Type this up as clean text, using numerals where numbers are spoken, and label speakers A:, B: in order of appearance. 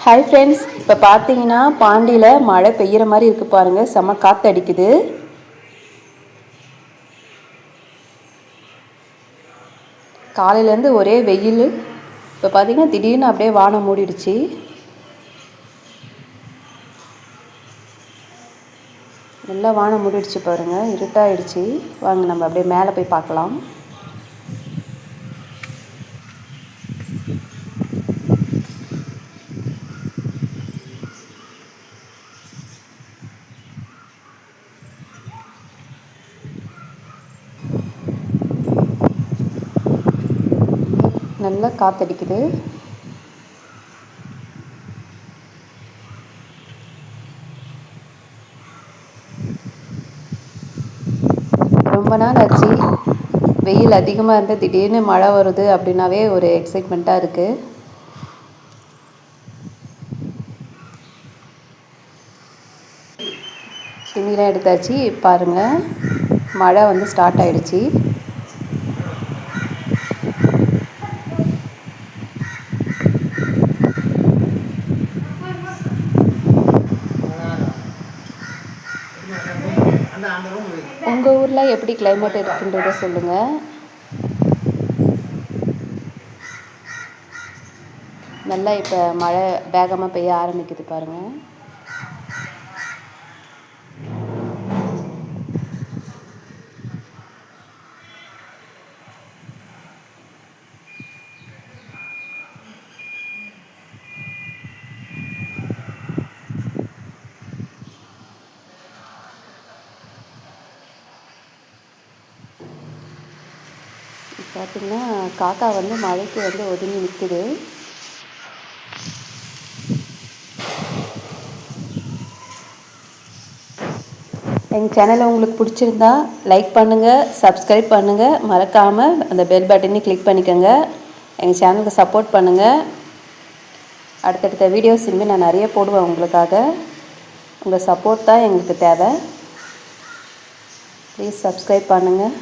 A: Hi friends, இப்போ பார்த்தீங்கன்னா பாண்டியில் மழை பெய்கிற மாதிரி இருக்குது பாருங்கள். செம்ம காற்று அடிக்குது. காலையிலேருந்து ஒரே வெயில். இப்போ பார்த்தீங்கன்னா திடீர்னு அப்படியே வானம் மூடிடுச்சு. நல்லா வானம் மூடிடுச்சு பாருங்கள், இருட்டாயிடுச்சு. வாங்க நம்ம அப்படியே மேலே போய் பார்க்கலாம். நல்லா காற்றடிக்குது. ரொம்ப நாள் ஆச்சு. வெயில் அதிகமாக இருந்து திடீர்னு மழை வருது அப்படின்னாவே ஒரு எக்ஸைட்மெண்ட்டாக இருக்குது. துணிலாம் எடுத்தாச்சு. பாருங்கள், மழை வந்து ஸ்டார்ட் ஆகிடுச்சு. உங்கள் ஊரில் எப்படி கிளைமேட் இருக்குன்றதை சொல்லுங்கள். நல்லா இப்போ மழை வேகமாக பெய்ய ஆரம்பிக்குது பாருங்கள். பார்த்திங்கன்னா காக்கா வந்து மழைக்கு வந்து ஒதுங்கி நிற்குது. எங்கள் சேனலை உங்களுக்கு பிடிச்சிருந்தா லைக் பண்ணுங்கள், சப்ஸ்கிரைப் பண்ணுங்கள், மறக்காமல் அந்த பெல் பட்டனை கிளிக் பண்ணிக்கோங்க. எங்கள் சேனலுக்கு சப்போர்ட் பண்ணுங்கள். அடுத்தடுத்த வீடியோஸ் இனிமேல் நான் நிறைய போடுவேன் உங்களுக்காக. உங்கள் சப்போர்ட் தான் எங்களுக்கு தேவை. ப்ளீஸ் சப்ஸ்கிரைப் பண்ணுங்கள்.